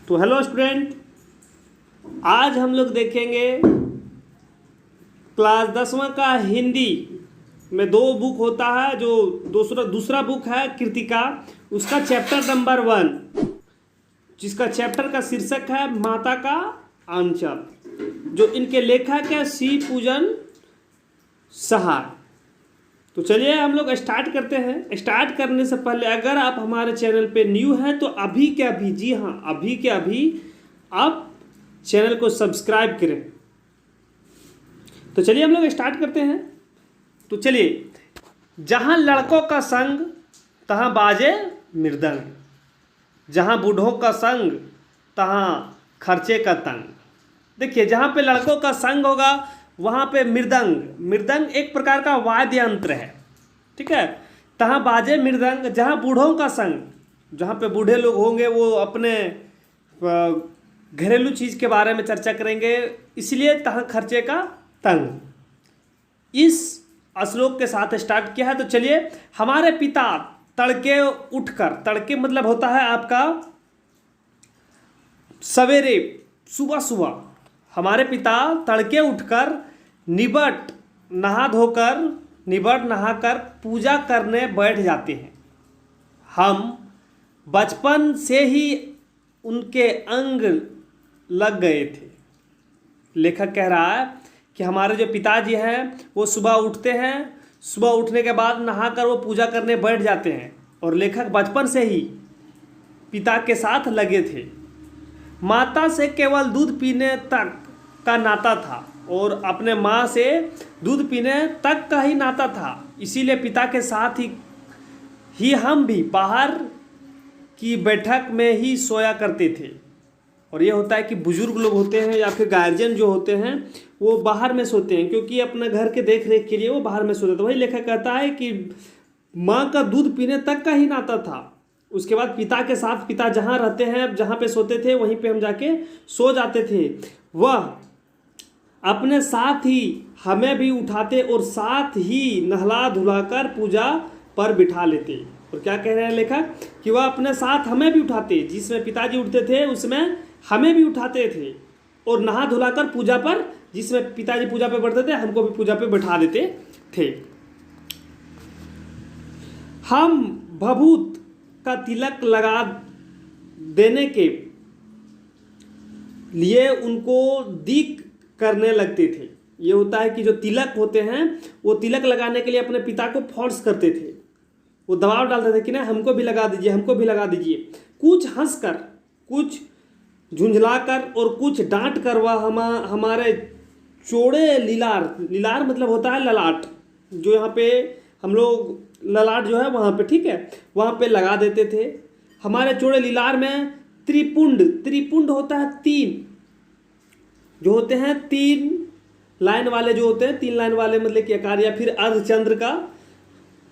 तो hello student, आज हम लोग देखेंगे क्लास 10वां का हिंदी में दो बुक होता है। जो दूसरा बुक है कृतिका, उसका चैप्टर नंबर 1, जिसका चैप्टर का शीर्षक है माता का आंचल, जो इनके लेखक है सी पूजन सहाय। तो चलिए हम लोग स्टार्ट करते हैं। स्टार्ट करने से पहले अगर आप हमारे चैनल पे न्यू हैं तो अभी के अभी, जी हाँ अभी के अभी आप चैनल को सब्सक्राइब करें। तो चलिए हम लोग स्टार्ट करते हैं। तो चलिए, जहाँ लड़कों का संग तहाँ बाजे मृदंग, जहाँ बूढ़ों का संग तहाँ खर्चे का तंग। देखिए, जहाँ पे लड़कों का संग होगा वहाँ पे मृदंग एक प्रकार का वाद्य यंत्र है, ठीक है। तहाँ बाजे मृदंग, जहाँ बूढ़ों का संग, जहाँ पे बूढ़े लोग होंगे वो अपने घरेलू चीज़ के बारे में चर्चा करेंगे, इसलिए तहाँ खर्चे का तंग। इस श्लोक के साथ स्टार्ट किया है। तो चलिए, हमारे पिता तड़के उठकर, तड़के मतलब होता है आपका सवेरे, सुबह सुबह, हमारे पिता तड़के उठकर निबट नहाकर पूजा करने बैठ जाते हैं। हम बचपन से ही उनके अंग लग गए थे। लेखक कह रहा है कि हमारे जो पिताजी हैं वो सुबह उठते हैं, सुबह उठने के बाद नहाकर वो पूजा करने बैठ जाते हैं, और लेखक बचपन से ही पिता के साथ लगे थे। माता से केवल दूध पीने तक का नाता था, और अपने माँ से दूध पीने तक का ही नाता था। इसीलिए पिता के साथ ही हम भी बाहर की बैठक में ही सोया करते थे। और ये होता है कि बुजुर्ग लोग होते हैं या फिर गार्जियन जो होते हैं वो बाहर में सोते हैं, क्योंकि अपने घर के देख रेख के लिए वो बाहर में सोते थे। वही लेखक कहता है कि माँ का दूध पीने तक का ही नाता था। उसके बाद पिता के साथ, पिता जहाँ रहते हैं, जहाँ पे सोते थे वहीं पे हम जाके सो जाते थे। वह अपने साथ ही हमें भी उठाते और साथ ही नहला धुलाकर पूजा पर बिठा लेते। और क्या कह रहे हैं लेखक कि वह अपने साथ हमें भी उठाते, जिसमें पिताजी उठते थे उसमें हमें भी उठाते थे, और नहा धुलाकर पूजा पर, जिसमें पिताजी पूजा पे बैठते थे हमको भी पूजा पे बैठा देते थे। हम भभूत का तिलक लगा देने के लिए उनको दीक करने लगते थे। ये होता है कि जो तिलक होते हैं वो तिलक लगाने के लिए अपने पिता को फोर्स करते थे, वो दबाव डालते थे कि ना हमको भी लगा दीजिए, हमको भी लगा दीजिए। कुछ हंसकर, कुछ झुंझलाकर और कुछ डांट कर वह हमारे चौड़े लीलार मतलब होता है ललाट, जो यहाँ पे हम लोग ललाट जो है वहाँ पे, ठीक है, वहाँ पे लगा देते थे। हमारे चौड़े लीलार में त्रिपुंड होता है, 3 जो होते हैं, 3 लाइन वाले जो होते हैं, 3 लाइन वाले मतलब कि आकार, या फिर अर्धचंद्र का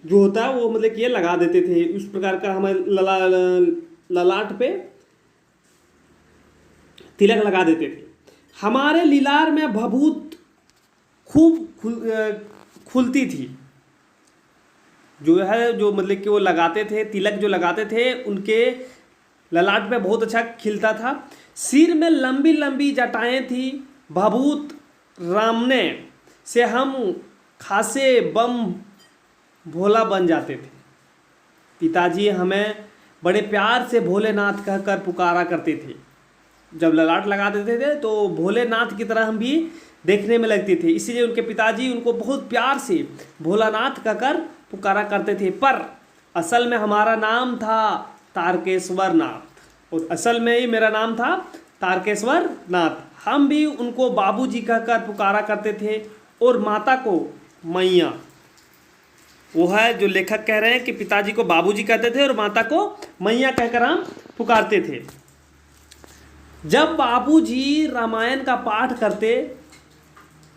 जो होता है वो मतलब कि ये लगा देते थे। उस प्रकार का हमारे ललाट पे तिलक लगा देते थे। हमारे लीलार में भभूत खूब खुलती थी, जो है, जो मतलब कि वो लगाते थे, तिलक जो लगाते थे उनके ललाट पे बहुत अच्छा खिलता था। सिर में लंबी लंबी जटाएं थी, भभूत रामने से हम खासे बम भोला बन जाते थे। पिताजी हमें बड़े प्यार से भोलेनाथ कहकर पुकारा करते थे। जब ललाट लगा देते थे तो भोलेनाथ की तरह हम भी देखने में लगते थे, इसलिए उनके पिताजी उनको बहुत प्यार से भोलानाथ कहकर पुकारा करते थे। पर असल में हमारा नाम था तारकेश्वर नाथ, और असल में ही मेरा नाम था तारकेश्वर नाथ। हम भी उनको बाबूजी कहकर पुकारा करते थे, और माता को मैया। वो है जो लेखक कह रहे हैं कि पिताजी को बाबूजी कहते थे और माता को मैया कहकर हम पुकारते थे। जब बाबूजी रामायण का पाठ करते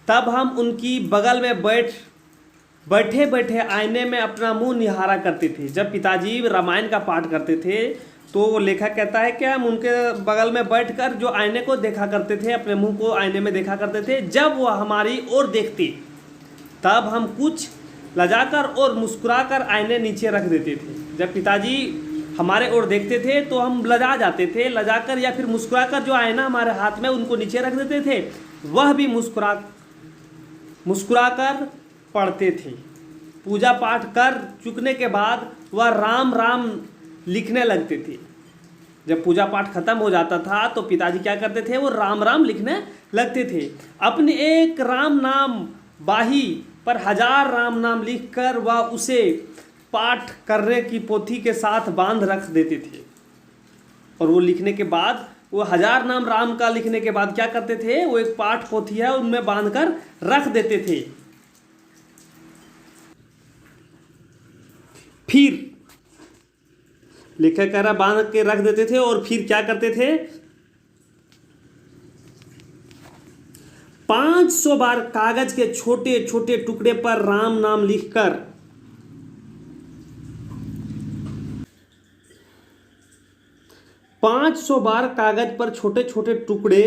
तब हम उनकी बगल में बैठे बैठे आईने में अपना मुंह निहारा करते थे। जब पिताजी रामायण का पाठ करते थे तो वो लेखक कहता है कि हम उनके बगल में बैठकर जो आईने को देखा करते थे, अपने मुंह को आईने में देखा करते थे। जब वह हमारी ओर देखते तब हम कुछ लजाकर और मुस्कुराकर आईने नीचे रख देते थे। जब पिताजी हमारे ओर देखते थे तो हम लजा जाते थे, लजाकर या फिर मुस्कुराकर जो आईना हमारे हाथ में उनको नीचे रख देते थे, वह भी मुस्कुराकर पढ़ते थे। पूजा पाठ कर चुकने के बाद वह राम राम लिखने लगते थे। जब पूजा पाठ खत्म हो जाता था तो पिताजी क्या करते थे, वो राम राम लिखने लगते थे। अपने एक राम नाम बाही पर 1000 राम नाम लिखकर वह उसे पाठ करने की पोथी के साथ बांध रख देते थे। और वो लिखने के बाद, वो 1000 नाम राम का लिखने के बाद क्या करते थे, वो एक पाठ पोथी है उनमें बांध कर रख देते थे। फिर लेखक कह रहा बांध के रख देते थे और फिर क्या करते थे, 500 बार कागज के छोटे छोटे टुकड़े पर राम नाम लिखकर 500 बार कागज पर छोटे छोटे टुकड़े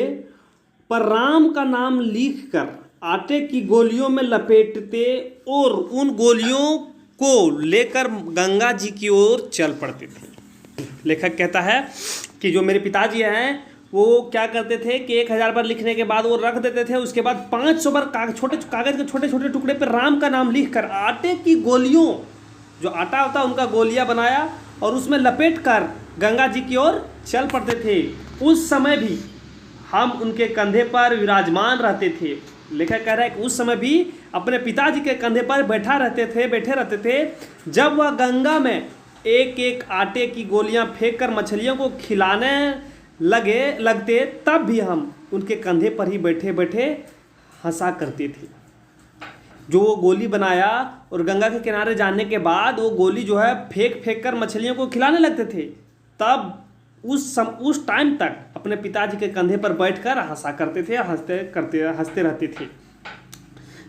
पर राम का नाम लिखकर आटे की गोलियों में लपेटते और उन गोलियों को लेकर गंगा जी की ओर चल पड़ते थे। लेखक कहता है कि जो मेरे पिताजी हैं वो क्या करते थे कि 1000 बार लिखने के बाद वो रख देते थे, उसके बाद 500 बार कागज के छोटे छोटे टुकड़े पर राम का नाम लिखकर आटे की गोलियों, जो आटा होता उनका गोलियां बनाया और उसमें लपेट कर गंगा जी की ओर चल पड़ते थे। उस समय भी हम उनके कंधे पर विराजमान रहते थे। लेखक कह रहा है कि उस समय भी अपने पिताजी के कंधे पर बैठे रहते थे। जब वह गंगा में एक एक आटे की गोलियां फेंक कर मछलियों को खिलाने लगते, तब भी हम उनके कंधे पर ही बैठे बैठे हंसा करते थे। जो वो गोली बनाया और गंगा के किनारे जाने के बाद वो गोली जो है फेंक कर मछलियों को खिलाने लगते थे, तब उस टाइम तक अपने पिताजी के कंधे पर बैठकर हंसा करते थे, हंसते रहते थे।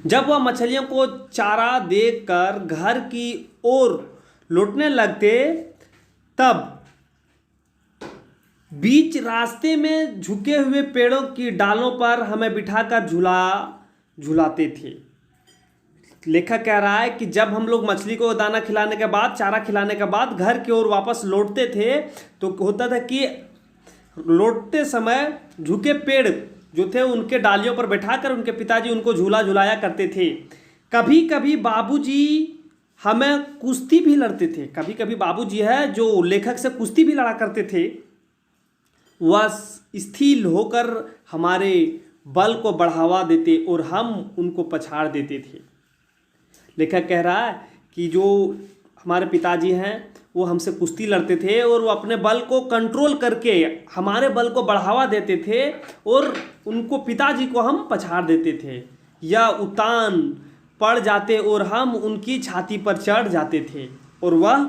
जब वह मछलियों को चारा देकर घर की ओर लौटने लगते, तब बीच रास्ते में झुके हुए पेड़ों की डालों पर हमें बिठाकर झुलाते थे। लेखक कह रहा है कि जब हम लोग मछली को दाना खिलाने के बाद, चारा खिलाने के बाद घर की ओर वापस लौटते थे तो होता था कि लौटते समय झुके पेड़ जो थे उनके डालियों पर बैठाकर उनके पिताजी उनको झुलाया करते थे। कभी कभी बाबूजी हमें कुश्ती भी लड़ते थे। कभी कभी बाबूजी है जो लेखक से कुश्ती भी लड़ा करते थे। वह स्थिर होकर हमारे बल को बढ़ावा देते और हम उनको पछाड़ देते थे। लेखक कह रहा है कि जो हमारे पिताजी हैं वो हमसे कुश्ती लड़ते थे और वो अपने बल को कंट्रोल करके हमारे बल को बढ़ावा देते थे और उनको पिताजी को हम पछाड़ देते थे या उतान पड़ जाते और हम उनकी छाती पर चढ़ जाते थे। और वह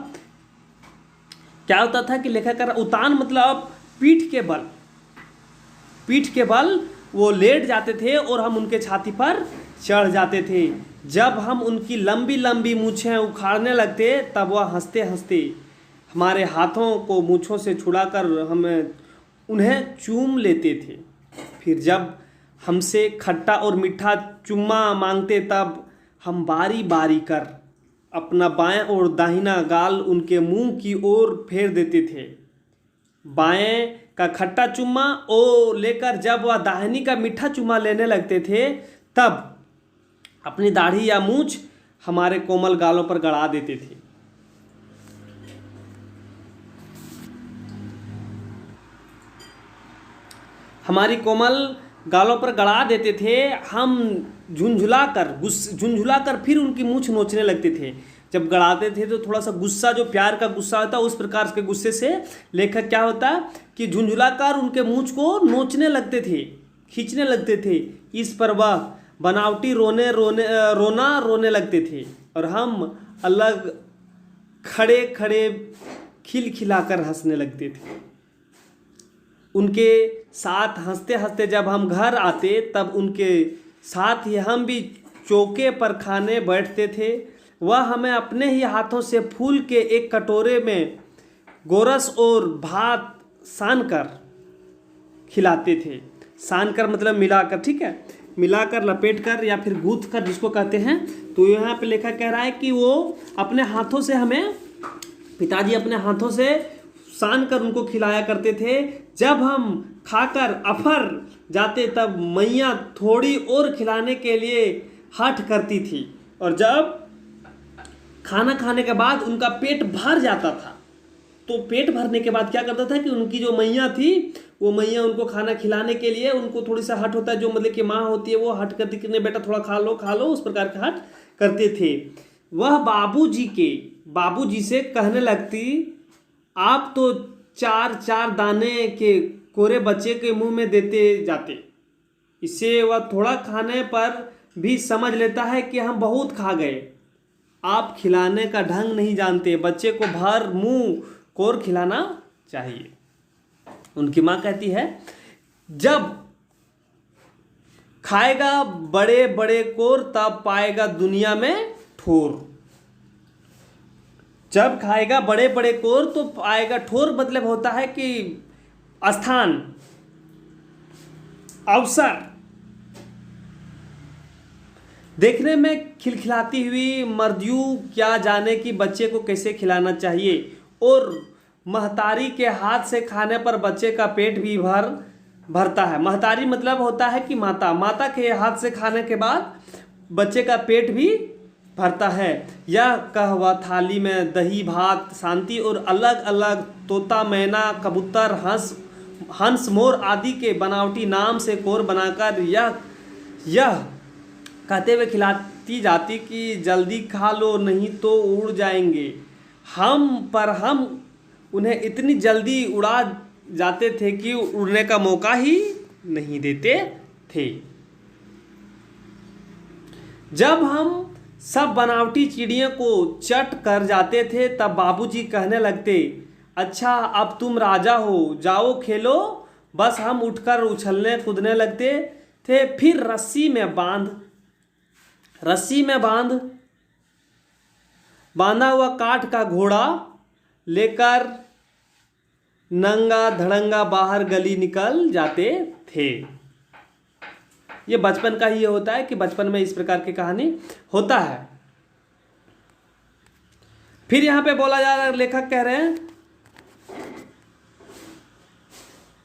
क्या होता था कि लेखक कह रहा उतान मतलब पीठ के बल वो लेट जाते थे और हम उनके छाती पर चढ़ जाते थे। जब हम उनकी लंबी लंबी मूछें उखाड़ने लगते तब वह हंसते हंसते हमारे हाथों को मूछों से छुड़ाकर उन्हें चूम लेते थे। फिर जब हमसे खट्टा और मीठा चुम्मा मांगते तब हम बारी बारी कर अपना बाएं और दाहिना गाल उनके मुंह की ओर फेर देते थे। बाएं का खट्टा चुम्मा ओ लेकर जब वह दाहिनी का मीठा चुम्मा लेने लगते थे तब अपनी दाढ़ी या मूंछ हमारे कोमल गालों पर गड़ा देते थे। हमारी कोमल गालों पर गड़ा देते थे। हम झुंझुलाकर फिर उनकी मूंछ नोचने लगते थे। जब गड़ाते थे तो थोड़ा सा गुस्सा, जो प्यार का गुस्सा होता है उस प्रकार के गुस्से से लेखक क्या होता कि झुंझुलाकर उनके मूंछ को नोचने लगते थे, खींचने लगते थे। इस पर वह बनावटी रोने लगते थे और हम अलग खड़े खड़े खिलखिलाकर हंसने लगते थे। उनके साथ हंसते हंसते जब हम घर आते तब उनके साथ ही हम भी चौके पर खाने बैठते थे। वह हमें अपने ही हाथों से फूल के एक कटोरे में गोरस और भात सान कर खिलाते थे। सान कर मतलब मिलाकर, ठीक है, मिलाकर लपेट कर या फिर गूंथ कर जिसको कहते हैं। तो यहाँ पे लेखक कह रहा है कि वो अपने हाथों से हमें, पिताजी अपने हाथों से सान कर उनको खिलाया करते थे। जब हम खाकर अफर जाते तब मैया थोड़ी और खिलाने के लिए हठ करती थी, और जब खाना खाने के बाद उनका पेट भर जाता था तो पेट भरने के बाद क्या करता था कि उनकी जो मैया थी वो मैया उनको खाना खिलाने के लिए उनको थोड़ी सा हट होता है, जो मतलब कि माँ होती है वो हट करती कि नहीं बेटा थोड़ा खा लो, उस प्रकार के हट करते थे। वह बाबूजी से कहने लगती, आप तो 4 दाने के कोरे बच्चे के मुंह में देते जाते। इससे वह थोड़ा खाने पर भी समझ लेता है कि हम बहुत खा गए। आप खिलाने का ढंग नहीं जानते, बच्चे को भर मुंह कोर खिलाना चाहिए। उनकी माँ कहती है, जब खाएगा बड़े बड़े कोर तब पाएगा दुनिया में ठोर। जब खाएगा बड़े बड़े कोर तो पाएगा ठोर, मतलब होता है कि स्थान, अवसर। देखने में खिलखिलाती हुई मर्दू क्या जाने कि बच्चे को कैसे खिलाना चाहिए, और महतारी के हाथ से खाने पर बच्चे का पेट भी भरता है। महतारी मतलब होता है कि माता के हाथ से खाने के बाद बच्चे का पेट भी भरता है। यह कहवा थाली में दही भात शांति और अलग अलग तोता मैना कबूतर हंस मोर आदि के बनावटी नाम से कोर बनाकर यह कहते हुए खिलाती जाती कि जल्दी खा लो नहीं तो उड़ जाएंगे। हम उन्हें इतनी जल्दी उड़ा जाते थे कि उड़ने का मौका ही नहीं देते थे। जब हम सब बनावटी चिड़ियों को चट कर जाते थे तब बाबूजी कहने लगते, अच्छा अब तुम राजा हो, जाओ खेलो। बस हम उठकर उछलने कूदने लगते थे। फिर रस्सी में बांधा हुआ काठ का घोड़ा लेकर नंगा धड़ंगा बाहर गली निकल जाते थे। ये बचपन का ही होता है कि बचपन में इस प्रकार की कहानी होता है। फिर यहां पे बोला जा रहा है, लेखक कह रहे हैं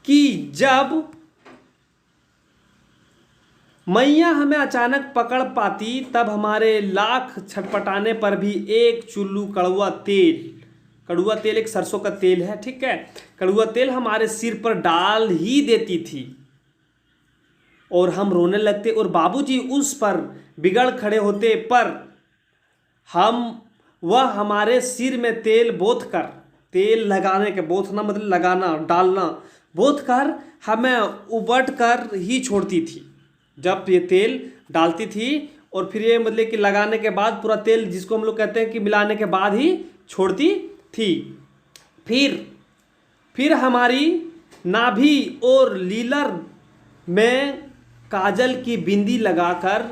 कि जब मैया हमें अचानक पकड़ पाती तब हमारे लाख छटपटाने पर भी एक चुल्लू कड़ुआ तेल एक सरसों का तेल है, ठीक है, कड़ुआ तेल हमारे सिर पर डाल ही देती थी और हम रोने लगते, और बाबूजी उस पर बिगड़ खड़े होते। पर वह हमारे सिर में तेल लगाने के, बोथना मतलब लगाना डालना, बोथ कर हमें उबट कर ही छोड़ती थी। जब ये तेल डालती थी और फिर ये मतलब कि लगाने के बाद पूरा तेल, जिसको हम लोग कहते हैं कि मिलाने के बाद ही छोड़ती थी। फिर हमारी नाभि और लीलर में काजल की बिंदी लगाकर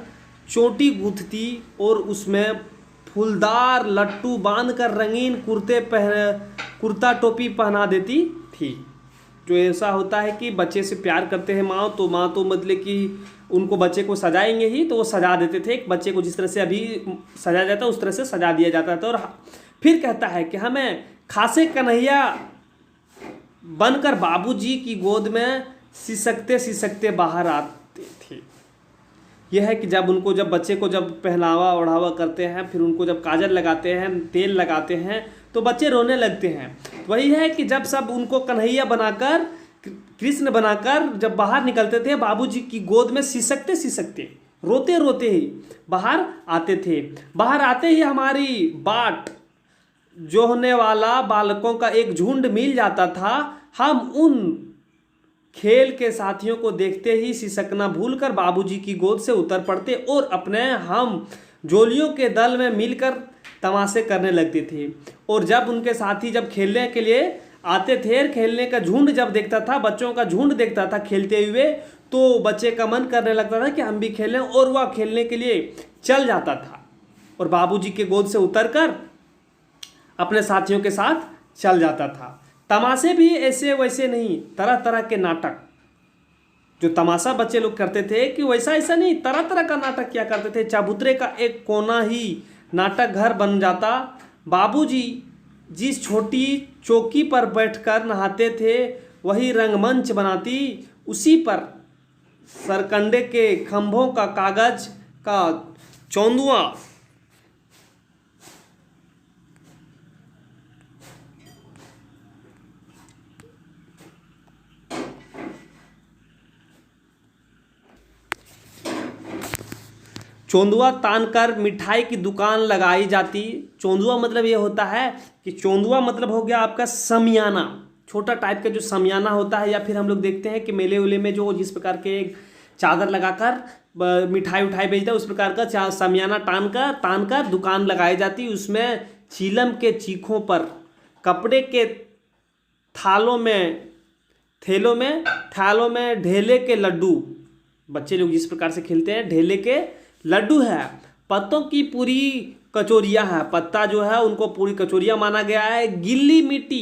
चोटी गूंथती और उसमें फूलदार लट्टू बांधकर रंगीन कुर्ता टोपी पहना देती थी। जो ऐसा होता है कि बच्चे से प्यार करते हैं माँ तो मतलब कि उनको बच्चे को सजाएंगे ही, तो वो सजा देते थे। एक बच्चे को जिस तरह से अभी सजाया जाता है उस तरह से सजा दिया जाता था। और फिर कहता है कि हमें खासे कन्हैया बनकर बाबूजी की गोद में सिसकते बाहर आते थे। यह है कि जब बच्चे को जब पहनावा ओढ़ावा करते हैं, फिर उनको जब काजल लगाते हैं, तेल लगाते हैं, तो बच्चे रोने लगते हैं। वही है कि जब सब उनको कन्हैया बनाकर, कृष्ण बनाकर जब बाहर निकलते थे बाबूजी की गोद में सिसकते रोते ही बाहर आते थे। बाहर आते ही हमारी बाट जोहने वाला बालकों का एक झुंड मिल जाता था। हम उन खेल के साथियों को देखते ही सिसकना भूलकर बाबूजी की गोद से उतर पड़ते और अपने हम जोलियों के दल में मिलकर तमाशे करने लगते थे। और जब उनके साथी जब खेलने के लिए आते थे, खेलने का झुंड जब देखता था, बच्चों का झुंड देखता था खेलते हुए, तो बच्चे का मन करने लगता था कि हम भी खेलें, और वह खेलने के लिए चल जाता था और बाबूजी के गोद से उतरकर अपने साथियों के साथ चल जाता था। तमाशे भी ऐसे वैसे नहीं, तरह तरह के नाटक, जो तमाशा बच्चे लोग करते थे कि वैसा ऐसा नहीं, तरह तरह का नाटक क्या करते थे। चबूतरे का एक कोना ही नाटक घर बन जाता। बाबूजी जिस छोटी चौकी पर बैठकर नहाते थे वही रंगमंच बनाती, उसी पर सरकंडे के खंभों का कागज का चौंधुआ चौंधुआ तानकर मिठाई की दुकान लगाई जाती। चौंधुआ मतलब ये होता है कि चौंधुआ मतलब हो गया आपका समियाना, छोटा टाइप का जो समियाना होता है, या फिर हम लोग देखते हैं कि मेले वेले में जो जिस प्रकार के चादर लगाकर मिठाई उठाई बेचता है, उस प्रकार का समियाना तानकर दुकान लगाई जाती। उसमें चीलम के चीखों पर कपड़े के थैलों में ढेले के लड्डू, बच्चे लोग जिस प्रकार से खेलते हैं, ढेले के लड्डू है, पत्तों की पूरी कचौरियाँ है, पत्ता जो है उनको पूरी कचौरियाँ माना गया है। गिल्ली मिट्टी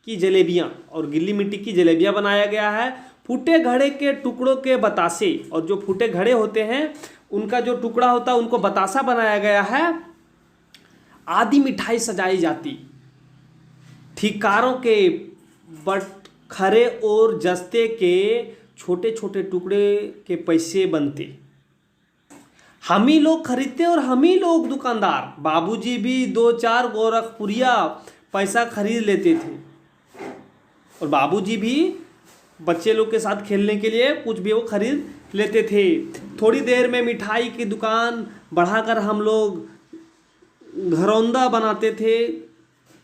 की जलेबियाँ बनाया गया है। फूटे घड़े के टुकड़ों के बतासे, और जो फूटे घड़े होते हैं उनका जो टुकड़ा होता है उनको बतासा बनाया गया है। आदि मिठाई सजाई जाती। ठिकारों के बटखरे और जस्ते के छोटे छोटे टुकड़े के पैसे बनते। हम ही लोग खरीदते और हम ही लोग दुकानदार। बाबूजी भी 2-4 गोरखपुरिया पैसा खरीद लेते थे, और बाबूजी भी बच्चे लोग के साथ खेलने के लिए कुछ भी वो खरीद लेते थे। थोड़ी देर में मिठाई की दुकान बढ़ाकर हम लोग घरौंदा बनाते थे।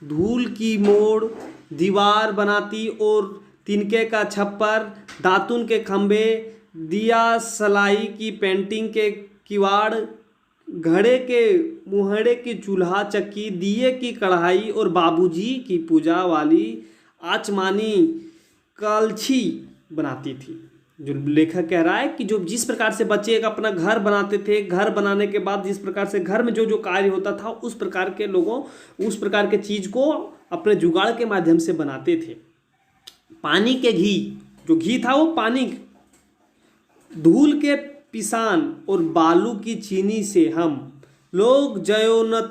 धूल की मोड़ दीवार बनाती और तिनके का छप्पर, दातुन के खंभे, दिया सलाई की पेंटिंग के किवाड़, घड़े के मुहड़े की चूल्हा चक्की, दिए की कढ़ाई और बाबूजी की पूजा वाली आचमानी कलछी बनाती थी। जो लेखक कह रहा है कि जो जिस प्रकार से बच्चे एक अपना घर बनाते थे, घर बनाने के बाद जिस प्रकार से घर में जो जो कार्य होता था, उस प्रकार के लोगों उस प्रकार के चीज़ को अपने जुगाड़ के माध्यम से बनाते थे। पानी के घी, जो घी था वो पानी, धूल के पिसान और बालू की चीनी से हम लोग जयोनार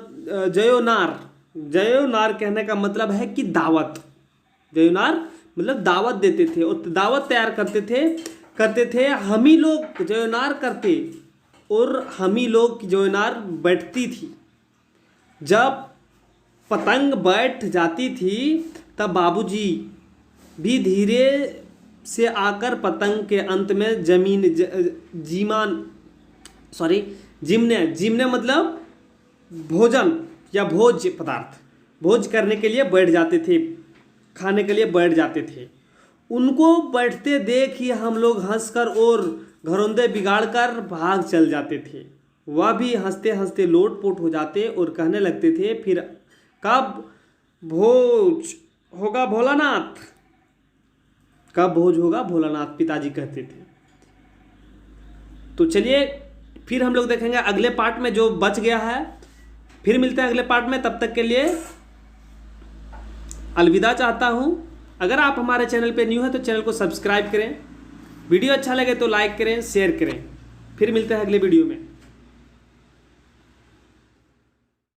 कहने का मतलब है कि दावत, जयोनार मतलब दावत देते थे और दावत तैयार करते थे। हम ही लोग जयोनार करते और हम ही लोग जयोनार बैठती थी। जब पतंग बैठ जाती थी तब बाबूजी भी धीरे से आकर पतंग के अंत में जिमने मतलब भोजन या भोज पदार्थ, भोज करने के लिए बैठ जाते थे, खाने के लिए बैठ जाते थे। उनको बैठते देख ही हम लोग हंसकर और घरौंदे बिगाड़कर भाग चल जाते थे। वह भी हंसते हंसते लोटपोट हो जाते और कहने लगते थे, फिर कब भोज होगा भोलानाथ, कब भोज होगा भोलानाथ, पिताजी कहते थे। तो चलिए फिर हम लोग देखेंगे अगले पार्ट में जो बच गया है। फिर मिलते हैं अगले पार्ट में, तब तक के लिए अलविदा चाहता हूँ। अगर आप हमारे चैनल पे न्यू हैं तो चैनल को सब्सक्राइब करें, वीडियो अच्छा लगे तो लाइक करें, शेयर करें। फिर मिलते हैं अगले वीडियो में।